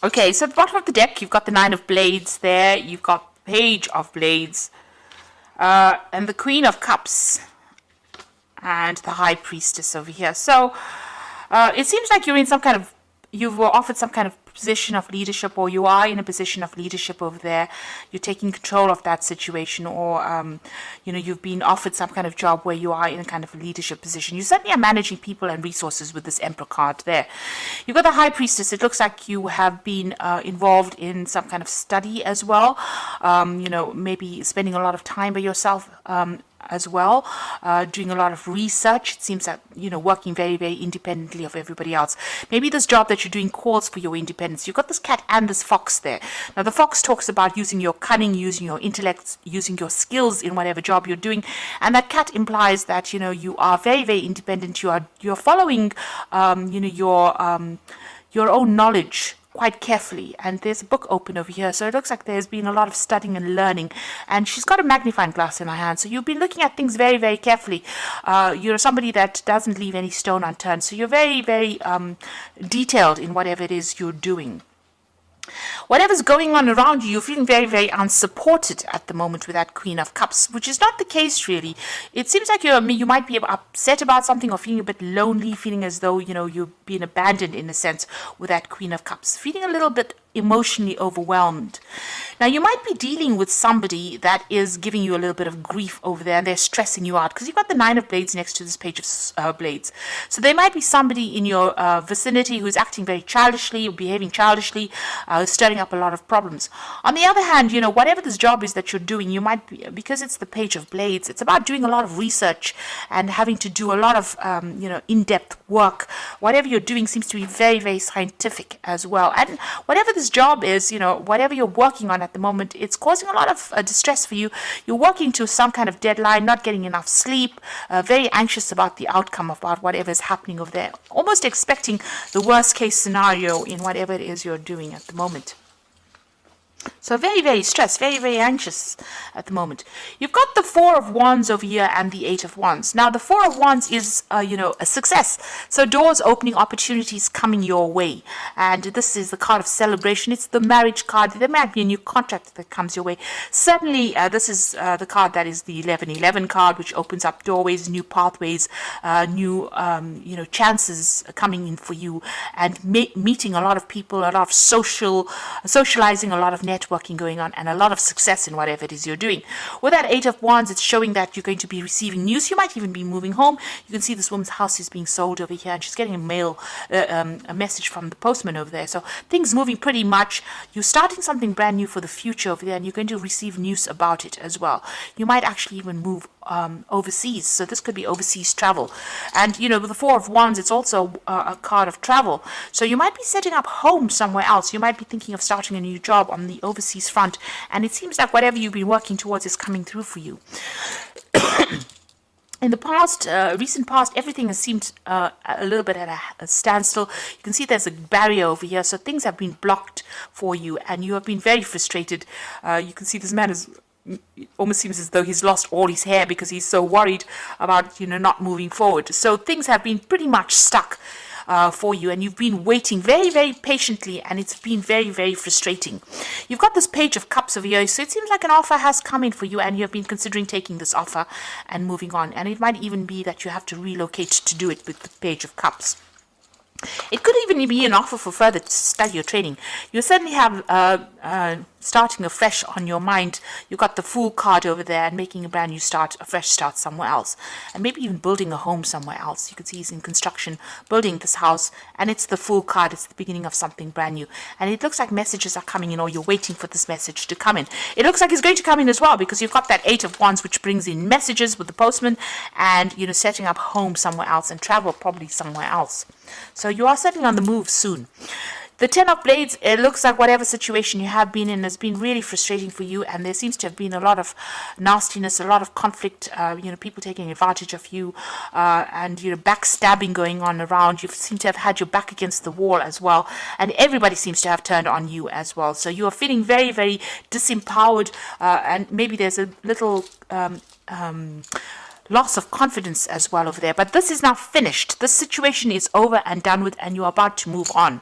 Okay, so at the bottom of the deck, you've got the Nine of Blades there. You've got Page of Blades. And the Queen of Cups. And the High Priestess over here. So it seems like you're in some kind of, you were offered some kind of position of leadership, or you are in a position of leadership over there. You're taking control of that situation, or you've been offered some kind of job where you are in a kind of leadership position. You certainly are managing people and resources with this Emperor card there. You've got the High Priestess. It looks like you have been involved in some kind of study as well. Maybe spending a lot of time by yourself as well, doing a lot of research. It seems that, working very, very independently of everybody else. Maybe this job that you're doing calls for your independence. You've got this cat and this fox there. Now, the fox talks about using your cunning, using your intellect, using your skills in whatever job you're doing. And that cat implies that, you are very, very independent. You're following, your own knowledge quite carefully, and there's a book open over here, so it looks like there's been a lot of studying and learning, and she's got a magnifying glass in her hand, so you've been looking at things very, very carefully. You're somebody that doesn't leave any stone unturned, so you're very, very detailed in whatever it is you're doing. Whatever's going on around you, you're feeling very, very unsupported at the moment with that Queen of Cups, which is not the case really. It seems like you might be upset about something, or feeling a bit lonely, feeling as though, you've been abandoned in a sense with that Queen of Cups, feeling a little bit emotionally overwhelmed. Now, you might be dealing with somebody that is giving you a little bit of grief over there, and they're stressing you out, because you've got the Nine of Blades next to this Page of Blades. So there might be somebody in your vicinity who's acting very childishly, or behaving childishly, stirring up a lot of problems. On the other hand, whatever this job is that you're doing, you might be, because it's the Page of Blades, it's about doing a lot of research and having to do a lot of, in-depth work. Whatever you're doing seems to be very, very scientific as well. And whatever this job is, whatever you're working on at the moment, it's causing a lot of distress for you. You're working to some kind of deadline, not getting enough sleep, very anxious about the outcome, about whatever is happening over there, almost expecting the worst case scenario in whatever it is you're doing at the moment. So very, very stressed, very, very anxious at the moment. You've got the Four of Wands over here and the Eight of Wands. Now, the Four of Wands is, a success. So doors opening, opportunities coming your way. And this is the card of celebration. It's the marriage card. There might be a new contract that comes your way. Certainly, this is the card that is the 1111 card, which opens up doorways, new pathways, new, chances coming in for you, and meeting a lot of people, a lot of socializing, a lot of networking going on, and a lot of success in whatever it is you're doing. With that Eight of Wands, it's showing that you're going to be receiving news. You might even be moving home. You can see this woman's house is being sold over here, and she's getting a message from the postman over there. So things moving pretty much. You're starting something brand new for the future over there, and you're going to receive news about it as well. You might actually even move overseas, so this could be overseas travel. And with the Four of Wands, it's also a card of travel, so you might be setting up home somewhere else. You might be thinking of starting a new job on the overseas front, and it seems like whatever you've been working towards is coming through for you. In the past, recent past, everything has seemed a little bit at a standstill. You can see there's a barrier over here, so things have been blocked for you, and you have been very frustrated. You can see this man is, it almost seems as though he's lost all his hair because he's so worried about, not moving forward. So things have been pretty much stuck for you, and you've been waiting very, very patiently, and it's been very, very frustrating. You've got this Page of Cups over here, so it seems like an offer has come in for you, and you have been considering taking this offer and moving on. And it might even be that you have to relocate to do it with the Page of Cups. It could even be an offer for further study or training. You certainly have starting afresh on your mind. You've got the Fool card over there, and making a brand new start, a fresh start somewhere else. And maybe even building a home somewhere else. You can see he's in construction, building this house, and it's the Fool card. It's the beginning of something brand new. And it looks like messages are coming in, or you're waiting for this message to come in. It looks like it's going to come in as well, because you've got that Eight of Wands, which brings in messages with the postman, and, setting up home somewhere else, and travel probably somewhere else. So you are certainly on the move soon. The Ten of Blades, it looks like whatever situation you have been in has been really frustrating for you, and there seems to have been a lot of nastiness, a lot of conflict, people taking advantage of you, and, backstabbing going on around. You seem to have had your back against the wall as well, and everybody seems to have turned on you as well. So you are feeling very, very disempowered, and maybe there's a little loss of confidence as well over there. But this is now finished. This situation is over and done with, and you're about to move on.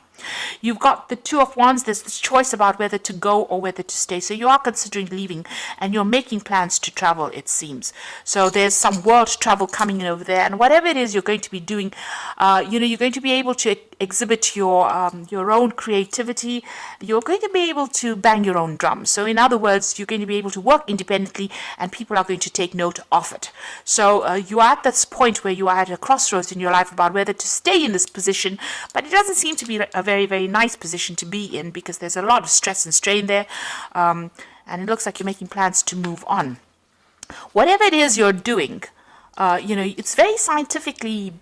You've got the Two of Wands. There's this choice about whether to go or whether to stay. So you are considering leaving and you're making plans to travel, it seems. So there's some world travel coming in over there. And whatever it is you're going to be doing, you're going to be able to exhibit your own creativity. You're going to be able to bang your own drum. So in other words, you're going to be able to work independently and people are going to take note of it. So you are at this point where you are at a crossroads in your life about whether to stay in this position, but it doesn't seem to be a very, very nice position to be in because there's a lot of stress and strain there, and it looks like you're making plans to move on. Whatever it is you're doing, it's very science-based.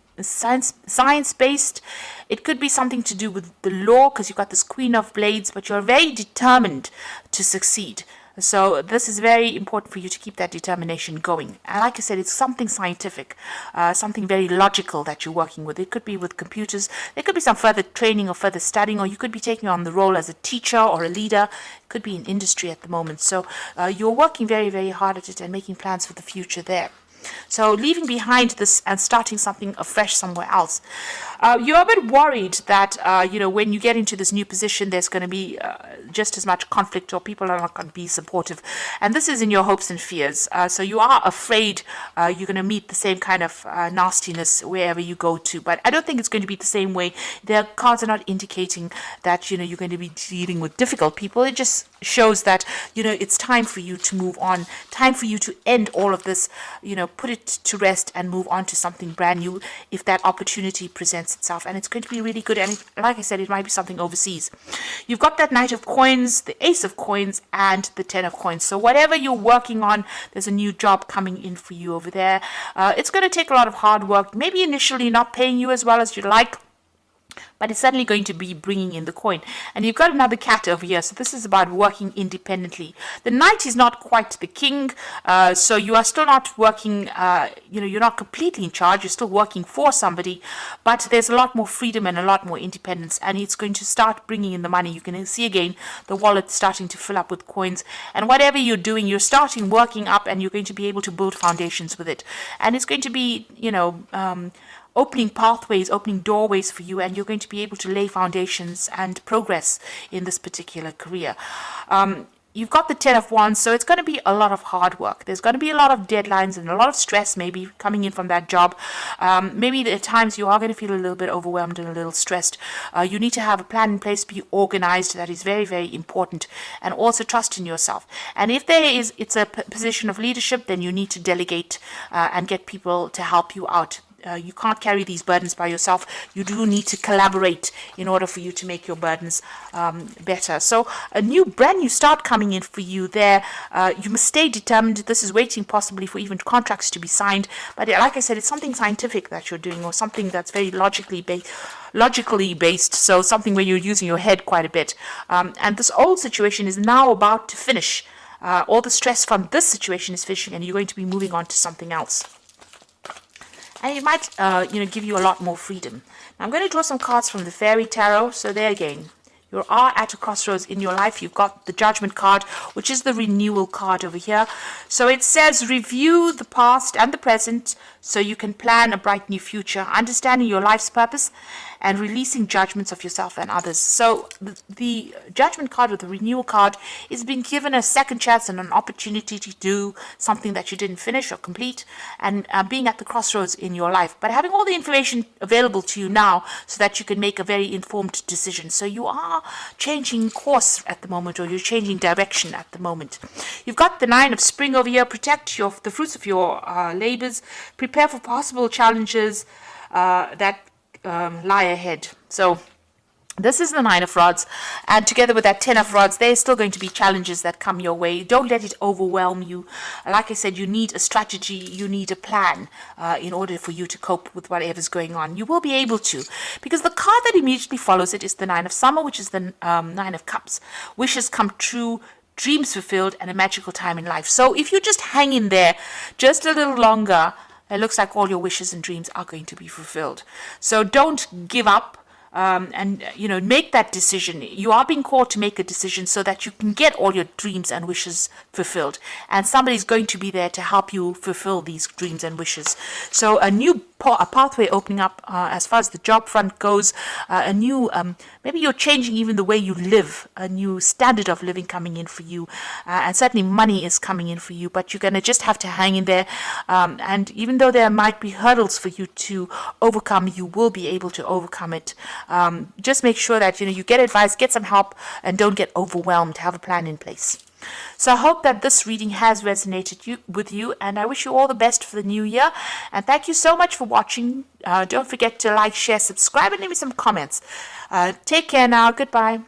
It could be something to do with the law because you've got this Queen of Blades, but you're very determined to succeed. So this is very important for you to keep that determination going. And like I said, it's something scientific, something very logical that you're working with. It could be with computers. There could be some further training or further studying, or you could be taking on the role as a teacher or a leader. It could be in industry at the moment. So you're working very, very hard at it and making plans for the future there. So leaving behind this and starting something afresh somewhere else. You're a bit worried that, when you get into this new position, there's going to be just as much conflict or people are not going to be supportive. And this is in your hopes and fears. So you are afraid you're going to meet the same kind of nastiness wherever you go to. But I don't think it's going to be the same way. Their cards are not indicating that, you're going to be dealing with difficult people. It just shows that, it's time for you to move on, time for you to end all of this, put it to rest and move on to something brand new if that opportunity presents itself. And it's going to be really good. And like I said, it might be something overseas. You've got that Knight of Coins, the Ace of Coins, and the Ten of Coins. So whatever you're working on, there's a new job coming in for you over there. It's going to take a lot of hard work, maybe initially not paying you as well as you'd like, but it's certainly going to be bringing in the coin. And you've got another cat over here, so this is about working independently. The knight is not quite the king, so you are still not working, you're not completely in charge, you're still working for somebody, but there's a lot more freedom and a lot more independence, and it's going to start bringing in the money. You can see again the wallet starting to fill up with coins, and whatever you're doing, you're starting working up, and you're going to be able to build foundations with it. And it's going to be, opening pathways, opening doorways for you, and you're going to be able to lay foundations and progress in this particular career. You've got the Ten of Wands, so it's going to be a lot of hard work. There's going to be a lot of deadlines and a lot of stress maybe coming in from that job. Maybe at times you are going to feel a little bit overwhelmed and a little stressed. You need to have a plan in place, be organized. That is very, very important. And also trust in yourself. And if it's a position of leadership, then you need to delegate and get people to help you out. You can't carry these burdens by yourself. You do need to collaborate in order for you to make your burdens better. So a brand new start coming in for you there. You must stay determined. This is waiting possibly for even contracts to be signed. But like I said, it's something scientific that you're doing, or something that's very logically based. So something where you're using your head quite a bit. And this old situation is now about to finish. All the stress from this situation is finishing, and you're going to be moving on to something else. And it might, give you a lot more freedom. Now I'm going to draw some cards from the Fairy Tarot. So there again, you are at a crossroads in your life. You've got the Judgment card, which is the renewal card over here. So it says, review the past and the present so you can plan a bright new future, understanding your life's purpose and releasing judgments of yourself and others. So the Judgment card, or the renewal card, is being given a second chance and an opportunity to do something that you didn't finish or complete, and being at the crossroads in your life, but having all the information available to you now so that you can make a very informed decision. So you are changing course at the moment, or you're changing direction at the moment. You've got the Nine of Spring over here. Protect the fruits of your labors. Prepare for possible challenges that lie ahead. So this is the Nine of Rods, and together with that Ten of Rods, there's still going to be challenges that come your way. Don't let it overwhelm you. Like I said, you need a strategy, you need a plan in order for you to cope with whatever's going on. You will be able to, because the card that immediately follows it is the Nine of Summer, which is the Nine of Cups. Wishes come true, dreams fulfilled, and a magical time in life. So if you just hang in there just a little longer, it looks like all your wishes and dreams are going to be fulfilled. So don't give up. And make that decision. You are being called to make a decision so that you can get all your dreams and wishes fulfilled, and somebody's going to be there to help you fulfill these dreams and wishes. So a new a pathway opening up as far as the job front goes, a new, maybe you're changing even the way you live, a new standard of living coming in for you, and certainly money is coming in for you, but you're going to just have to hang in there, and even though there might be hurdles for you to overcome, you will be able to overcome it. Just make sure that you get advice, get some help, and don't get overwhelmed. Have a plan in place. So I hope that this reading has resonated with you, and I wish you all the best for the new year. And thank you so much for watching. Don't forget to like, share, subscribe, and leave me some comments. Take care now. Goodbye.